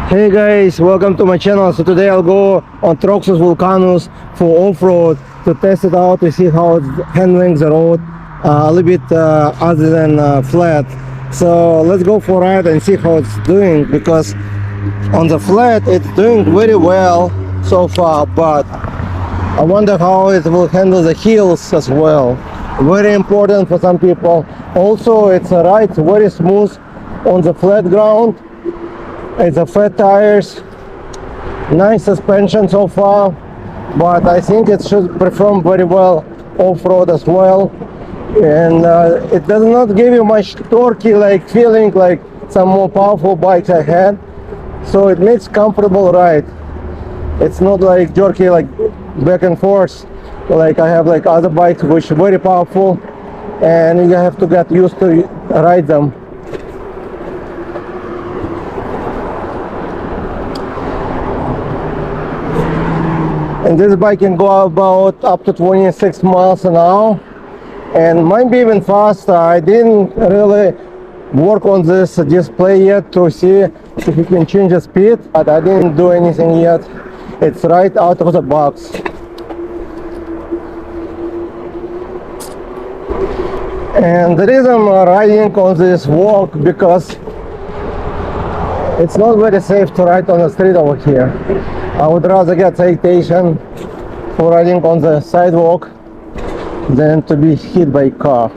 Hey guys, welcome to my channel. So today I'll go on Troxus Vulcanus for off-road to test it out to see how it's handling the road a little bit other than flat. So let's go for a ride and see how it's doing, because on the flat it's doing very well so far, but I wonder how it will handle the hills as well. Very important for some people. Also it's a ride very smooth on the flat ground. It's a fat tires, nice suspension so far, but I think it should perform very well off-road as well. And it does not give you much torquey like feeling like some more powerful bikes I had, so it makes comfortable ride. It's not like jerky like back and forth like I have like other bikes which are very powerful and you have to get used to ride them. And this bike can go about up to 26 miles an hour and might be even faster. I didn't really work on this display yet to see if you can change the speed, but I didn't do anything yet. It's right out of the box. And the reason I'm riding on this walk because it's not very safe to ride on the street over here. I would rather get citation for riding on the sidewalk than to be hit by a car.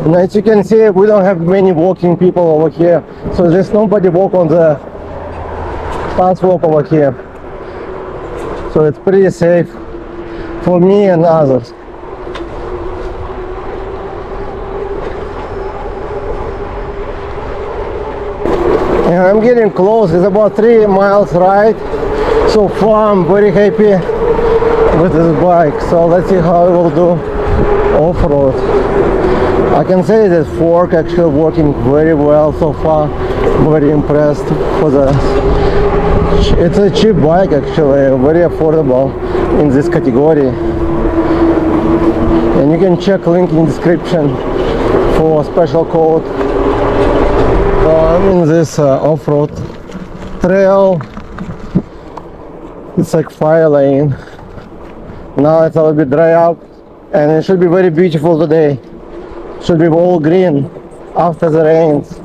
And as you can see, we don't have many walking people over here, so there's nobody walk on the pathwalk over here. So it's pretty safe for me and others. And I'm getting close. It's about 3 miles ride. So far I'm very happy with this bike. So let's see how it will do off-road. I can say this fork actually working very well so far. Very impressed for the. It's a cheap bike actually, very affordable in this category. And you can check link in description for special code. So I'm in this off-road trail. It's like fire lane. Now it's a little bit dry up and it should be very beautiful today. Should be all green after the rains.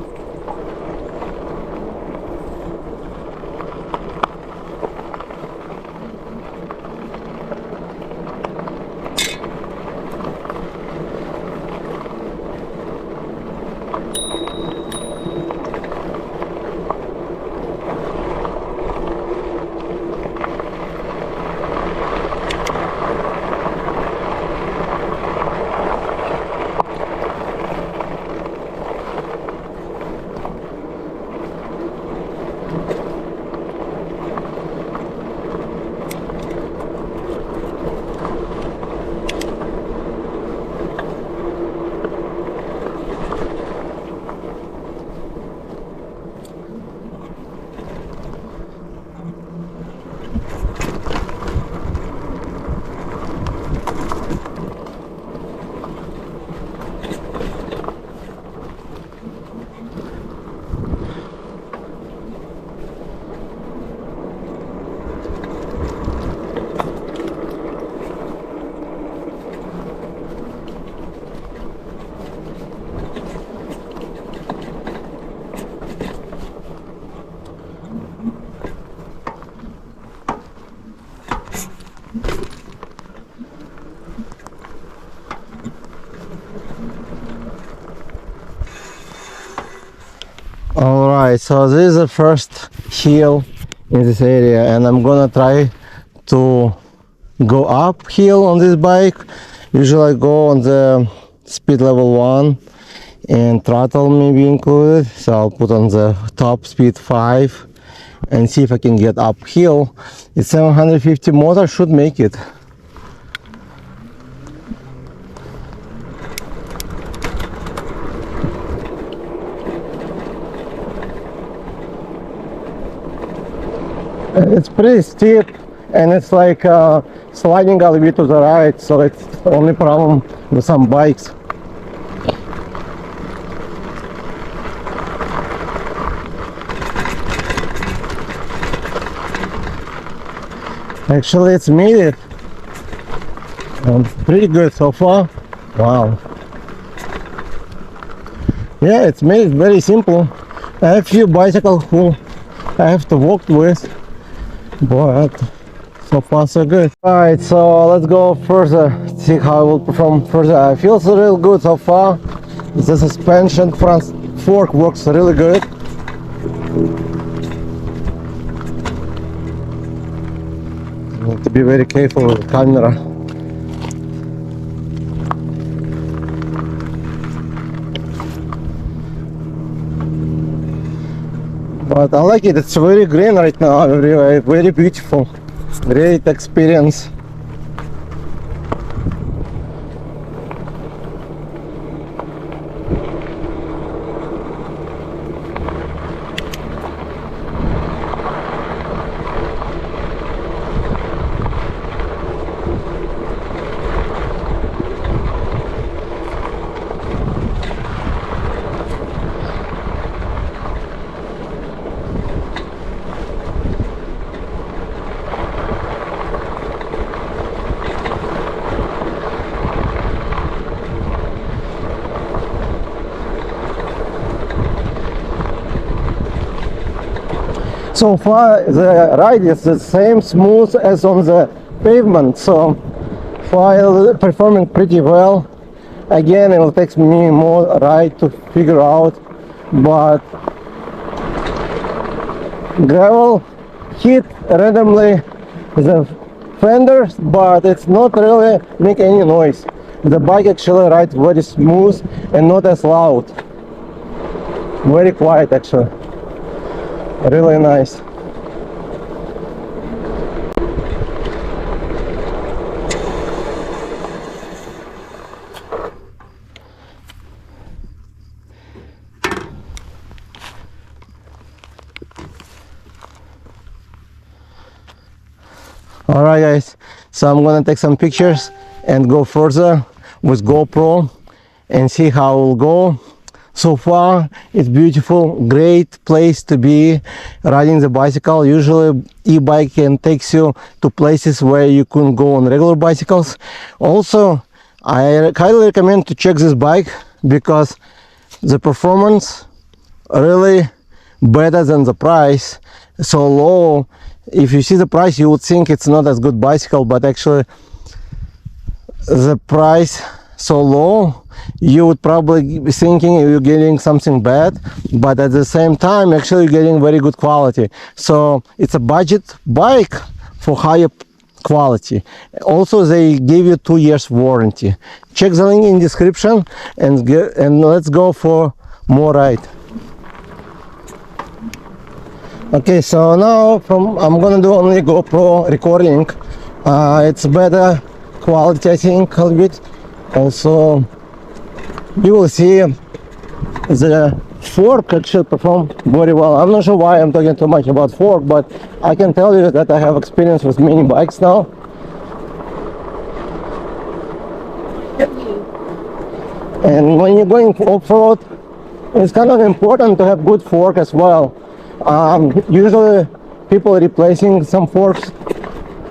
Alright, so this is the first hill in this area and I'm gonna try to go uphill on this bike. Usually I go on the speed level 1 and throttle may be included, so I'll put on the top speed 5 and see if I can get uphill. It's 750 motor, should make it. It's pretty steep and it's like sliding a little bit to the right, so it's only problem with some bikes. Actually, it's made it pretty good so far. Wow. Yeah, it's made it very simple. I have few bicycles who I have to walk with, but so far so good. Alright, so let's go further, see how I will perform further. I feel so real good so far. The suspension front fork works really good. Need to be very careful with the camera. But I like it, it's very green right now, very beautiful. Great experience. So far the ride is the same smooth as on the pavement, so while performing pretty well. Again, it will take me more ride to figure out, but gravel hit randomly the fenders, but it's not really make any noise. The bike actually rides very smooth and not as loud. Very quiet actually. Really nice. Alright guys, so I'm gonna take some pictures and go further with GoPro and see how it will go. So far it's beautiful, great place to be riding the bicycle. Usually e-bike can take you to places where you couldn't go on regular bicycles. Also, I highly recommend to check this bike because the performance really better than the price. So low. If you see the price, you would think it's not as good bicycle, but actually the price so low, you would probably be thinking you're getting something bad, but at the same time actually you're getting very good quality. So it's a budget bike for higher quality. Also they give you 2 years warranty. Check the link in description and let's go for more ride. Okay, so now I'm gonna do only GoPro recording. It's better quality, I think, a little bit. Also, you will see the fork actually perform very well. I'm not sure why I'm talking too much about fork, but I can tell you that I have experience with many bikes now. And when you're going off-road, it's kind of important to have good fork as well. Usually people are replacing some forks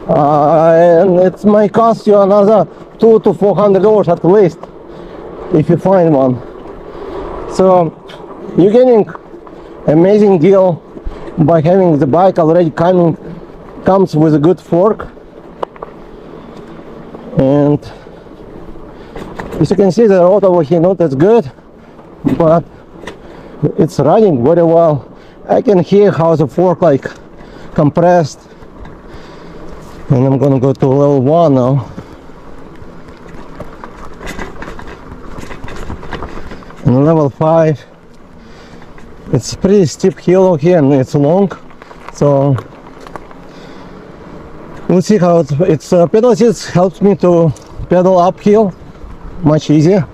and it might cost you another $200 to $400 at least if you find one. So you're getting amazing deal by having the bike already comes with a good fork. And as you can see, the road over here not as good, but it's running very well. I can hear how the fork like compressed. And I'm gonna go to level 1 now. And level 5, it's pretty steep hill here and it's long, so we'll see how it's pedal assist helps me to pedal uphill much easier.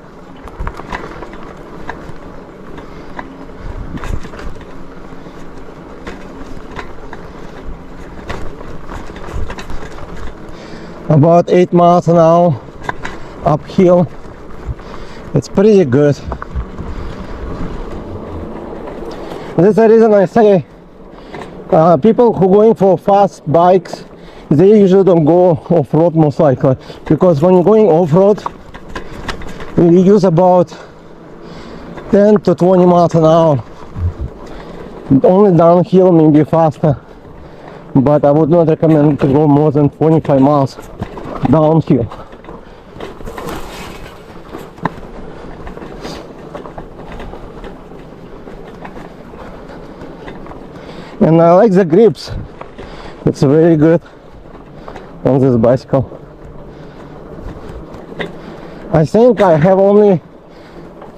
About 8 miles an hour uphill. It's pretty good. That's the reason I say people who going for fast bikes, they usually don't go off-road most likely, because when you're going off-road you use about 10 to 20 miles an hour. Only downhill maybe faster, but I would not recommend to go more than 25 miles downhill. And I like the grips, it's very good on this bicycle. I think I have only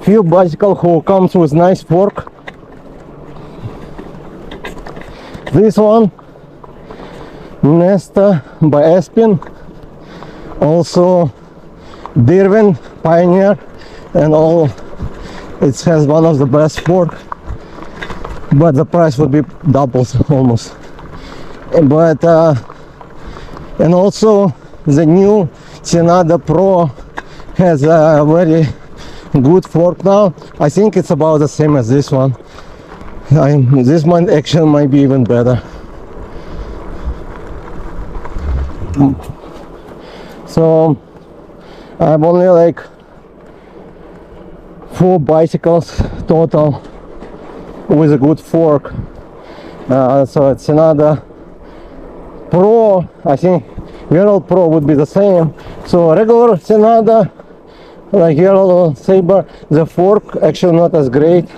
few bicycles who comes with nice fork. This one, Nesta by Espin, also Dirwin Pioneer, and all. It has one of the best fork, but the price would be doubles almost. But and also the new Senada Pro has a very good fork now. I think it's about the same as this one. This one actually might be even better. So I have only like 4 bicycles total with a good fork. So it's another Pro. I think Ural Pro would be the same. So regular Senada, like Ural Saber, the fork actually not as great,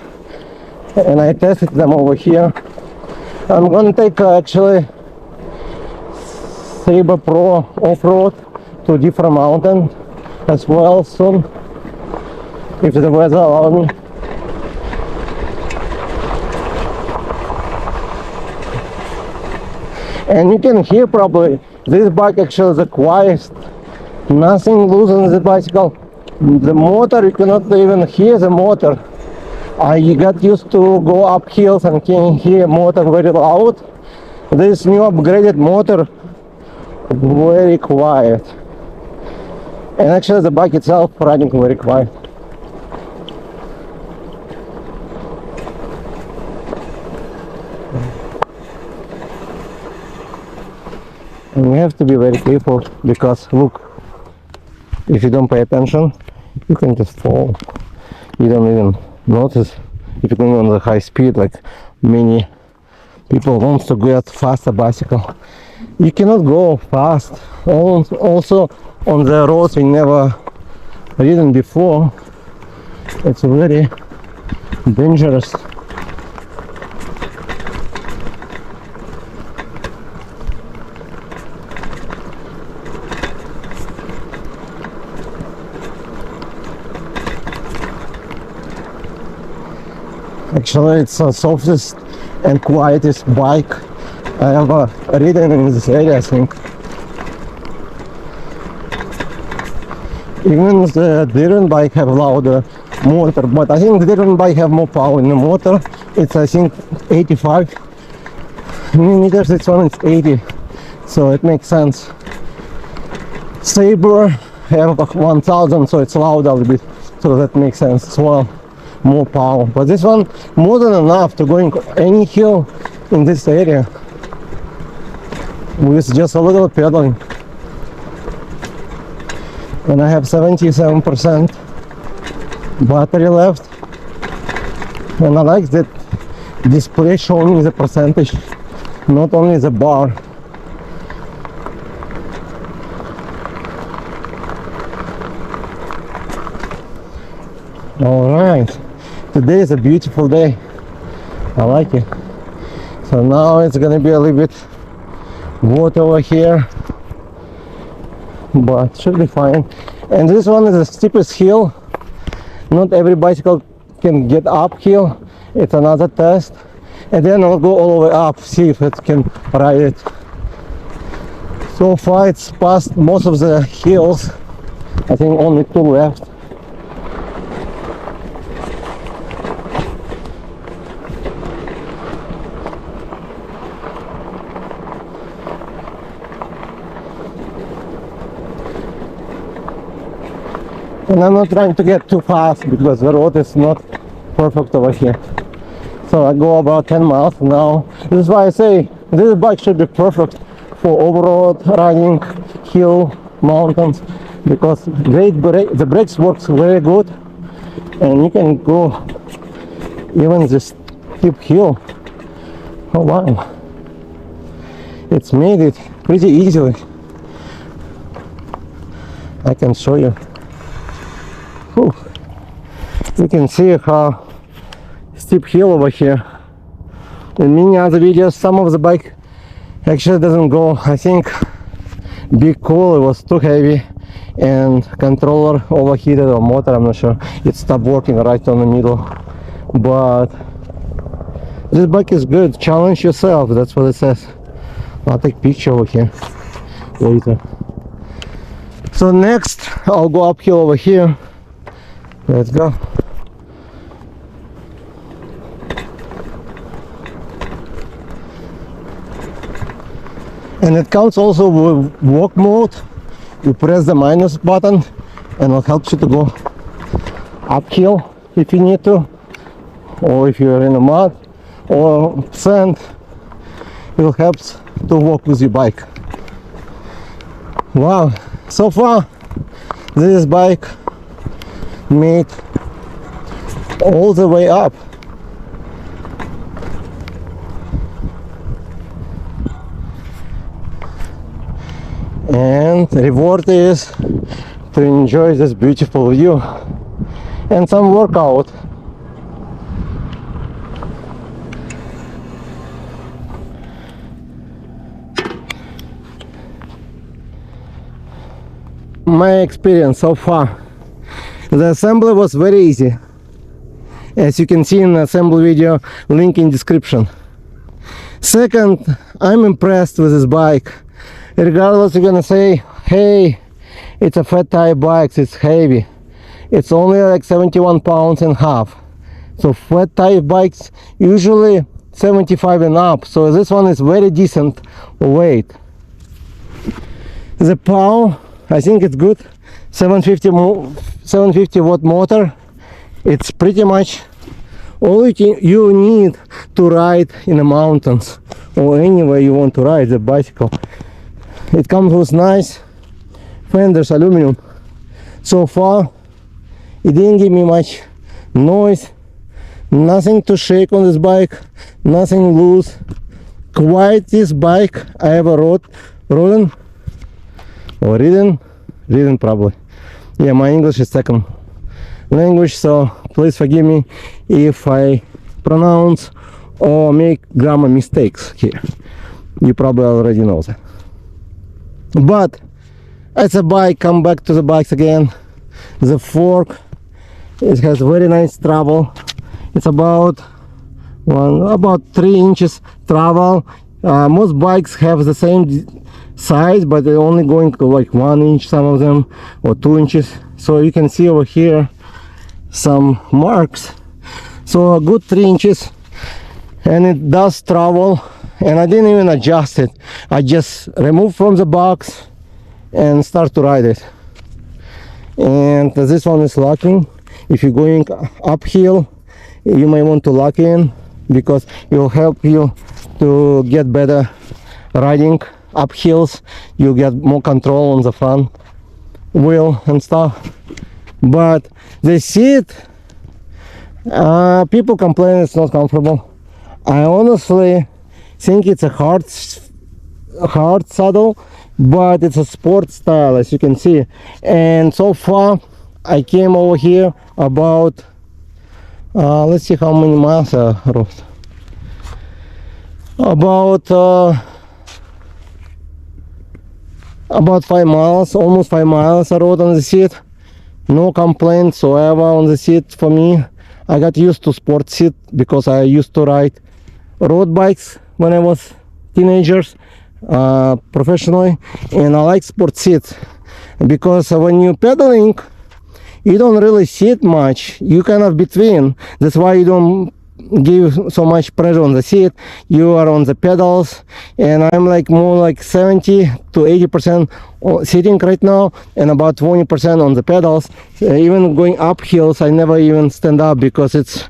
and I tested them over here. I'm gonna take actually Saber Pro off-road to different mountain as well soon, if the weather allows me. And you can hear probably this bike actually is the quietest. Nothing loose on the bicycle. The motor, you cannot even hear the motor. I got used to go up hills and can hear motor very loud. This new upgraded motor, very quiet. And actually the bike itself running very quiet. And you have to be very careful, because look, if you don't pay attention, you can just fall. You don't even notice if you're going on the high speed, like many people wants to get faster bicycle. You cannot go fast. Also on the roads we never ridden before, it's very dangerous. Actually, it's the softest and quietest bike I ever ridden in this area, I think. Even the Dirwin bike have louder motor, but I think the Dirwin bike have more power in the motor. It's, I think, 85 millimeters. This one is 80, so it makes sense. Saber have 1000, so it's louder a little bit, so that makes sense as well. More power, but this one more than enough to going any hill in this area with just a little pedaling. And I have 77% battery left, and I like that display showing the percentage, not only the bar. All right. Today is a beautiful day. I like it. So now it's gonna be a little bit water over here, but should be fine. And this one is the steepest hill. Not every bicycle can get uphill. It's another test. And then I'll go all the way up, see if it can ride it. So far it's passed most of the hills. I think only 2 left. And I'm not trying to get too fast because the road is not perfect over here. So I go about 10 miles now. This is why I say this bike should be perfect for off-road riding, hill, mountains, because the brakes works very good, and you can go even this steep hill. Oh wow, it's made it pretty easily. I can show you. Whew. You can see how steep hill over here. In many other videos, some of the bike actually doesn't go. I think big coil was too heavy and controller overheated, or motor, I'm not sure. It stopped working right on the middle. But this bike is good. Challenge yourself, that's what it says. I'll take picture over here later. So next I'll go uphill over here. Let's go. And it comes also with walk mode. You press the minus button and it helps you to go uphill if you need to, or if you're in the mud or sand, it helps to walk with your bike. Wow, so far this bike made all the way up. And the reward is to enjoy this beautiful view and some workout. My experience so far, the assembly was very easy, as you can see in the assembly video, link in description. Second, I'm impressed with this bike. Regardless, you're gonna say, hey, it's a Fat Tire bike, it's heavy. It's only like 71 pounds and a half. So Fat Tire bikes usually 75 and up. So this one is very decent weight. The power, I think it's good. 750 watt motor. It's pretty much all you need to ride in the mountains or anywhere you want to ride the bicycle. It comes with nice fenders, aluminum. So far it didn't give me much noise, nothing to shake on this bike, nothing loose. Quietest bike I ever ridden probably. Yeah, my English is second language, so please forgive me if I pronounce or make grammar mistakes here. You probably already know that. But it's a bike. Come back to the bikes again. The fork, it has very nice travel. It's about 3 inches travel. Most bikes have the same size, but they're only going to like 1 inch, some of them, or 2 inches. So you can see over here some marks. So a good 3 inches, and it does travel. And I didn't even adjust it. I just removed from the box and start to ride it. And this one is locking. If you're going uphill, you may want to lock in, because it will help you to get better riding up hills. You get more control on the front wheel and stuff. But the seat, people complain it's not comfortable. I honestly think it's a hard saddle, but it's a sport style, as you can see. And so far I came over here about let's see how many miles I rode. About 5 miles, almost 5 miles I rode on the seat. No complaints whatsoever on the seat for me. I got used to sport seat because I used to ride road bikes when I was teenagers professionally, and I like sport seats because when you're pedaling you don't really sit much, you kind of between. That's why you don't give so much pressure on the seat. You are on the pedals, and I'm like more like 70 to 80% sitting right now, and about 20% on the pedals. Even going up hills, I never even stand up because it's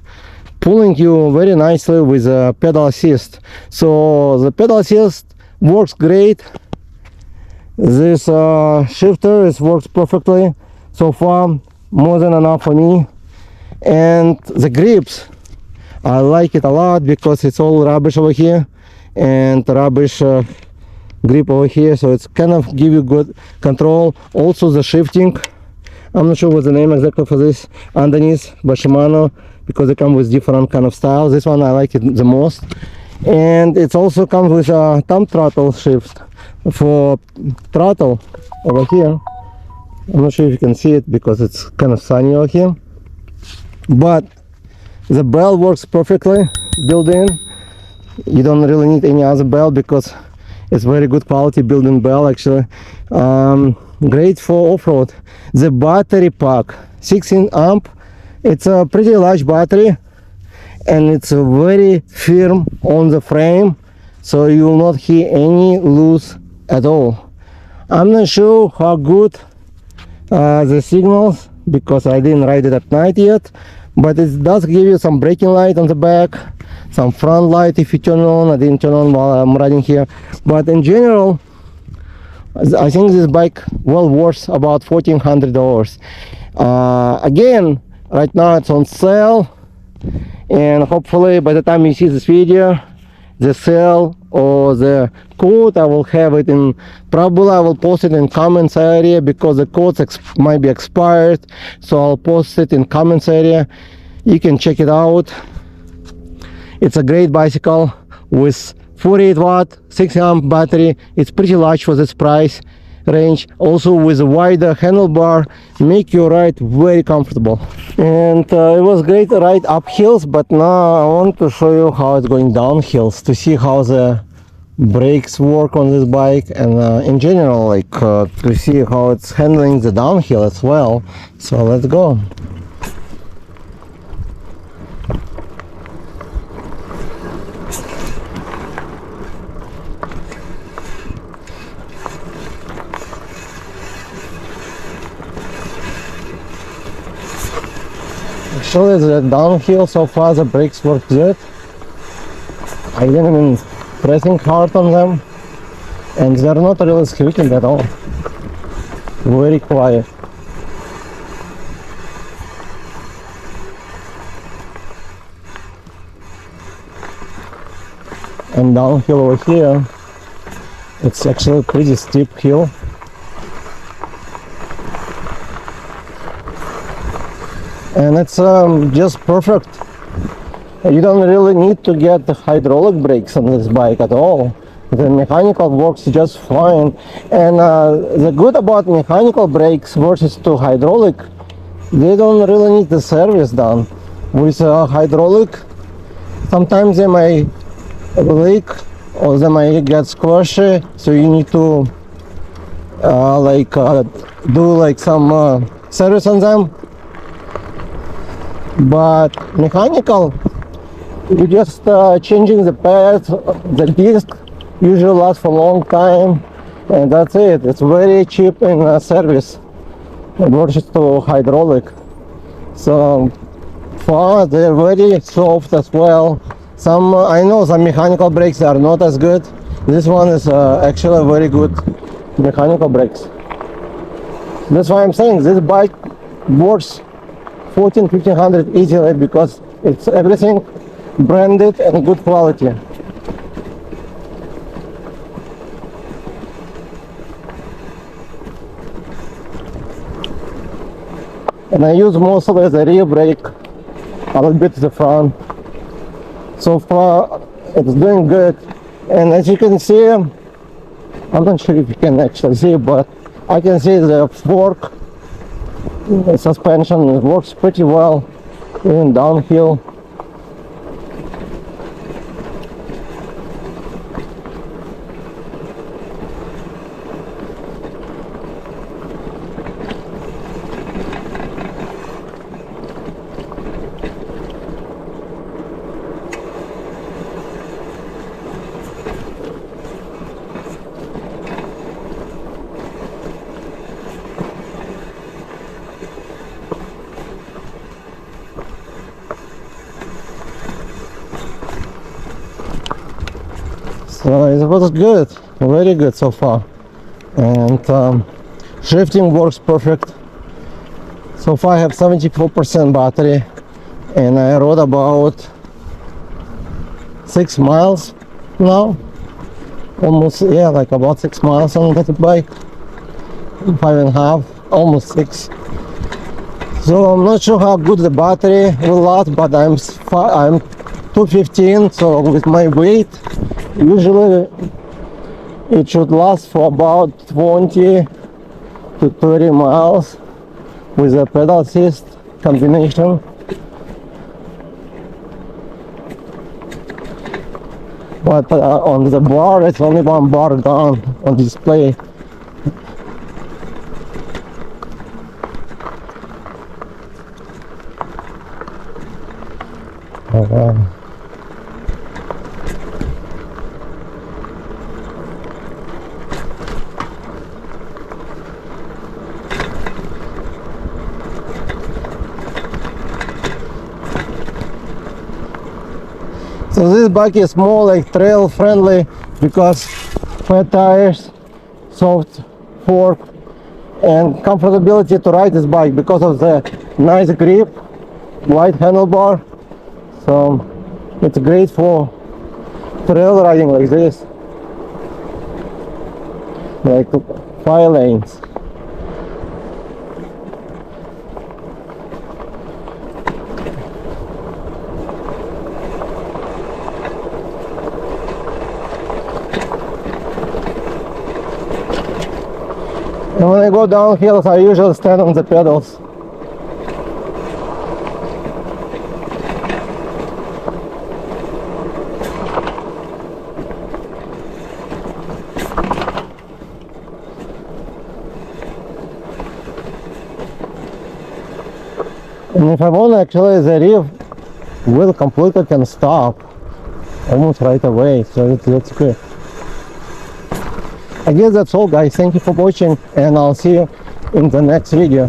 pulling you very nicely with a pedal assist. So the pedal assist works great. This shifter works perfectly so far, more than enough for me. And the grips, I like it a lot because it's all rubbish over here and rubbish grip over here, so it's kind of give you good control. Also the shifting, I'm not sure what's the name exactly for this underneath by Shimano, because they come with different kind of styles. This one I like it the most. And it also comes with a thumb throttle shift for throttle over here. I'm not sure if you can see it because it's kind of sunny over here, but the bell works perfectly built in. You don't really need any other bell because it's very good quality built-in bell actually. Great for off-road. The battery pack, 16 amp, it's a pretty large battery, and it's very firm on the frame, so you will not hear any loose at all. I'm not sure how good the signals, because I didn't ride it at night yet, but it does give you some braking light on the back, some front light if you turn on. I didn't turn on while I'm riding here, but in general I think this bike well worth about $1,400. Again, right now it's on sale, and hopefully by the time you see this video, the sale or the code, I will have it in, probably I will post it in comments area because the codes might be expired, so I'll post it in comments area. You can check it out. It's a great bicycle with 48 watt 6 amp battery. It's pretty large for this price range, also with a wider handlebar, make your ride very comfortable. And it was great to ride up hills, but now I want to show you how it's going down hills, to see how the brakes work on this bike, and in general, like to see how it's handling the downhill as well. So let's go. Actually, the downhill so far the brakes work good. I didn't even pressing hard on them, and they're not really squeaking at all. Very quiet. And downhill over here, it's actually a pretty steep hill. And it's just perfect. You don't really need to get the hydraulic brakes on this bike at all. The mechanical works just fine. And the good about mechanical brakes versus to hydraulic, they don't really need the service done. With hydraulic, sometimes they might leak or they might get squishy, so you need to do like some service on them. But mechanical, you just changing the pads, the disc usually lasts for a long time, and that's it. It's very cheap in service versus to hydraulic. So far they're very soft as well. Some I know some mechanical brakes are not as good. This one is actually very good mechanical brakes. That's why I'm saying this bike works $1,400-1,500 easily, because it's everything branded and good quality. And I use mostly the rear brake, a little bit the front. So far it's doing good, and as you can see, I'm not sure if you can actually see, but I can see the fork. The suspension works pretty well, even downhill. So it was good, very good so far. And shifting works perfect. So far I have 74% battery, and I rode about 6 miles now. Almost, yeah, like about 6 miles on that bike. 5.5, almost 6. So I'm not sure how good the battery will last, but I'm 215, so with my weight, usually it should last for about 20 to 30 miles with a pedal assist combination. But on the bar, it's only one bar down on display. Oh, wow. So this bike is more like trail friendly because fat tires, soft fork, and comfortability to ride this bike because of the nice grip, wide handlebar. So it's great for trail riding like this, like 5 lanes. And when I go down hills, I usually stand on the pedals. And if I want, actually the rear wheel completely can stop almost right away, so that's good. I guess that's all, guys. Thank you for watching, and I'll see you in the next video.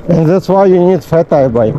And that's why you need fat tire bike.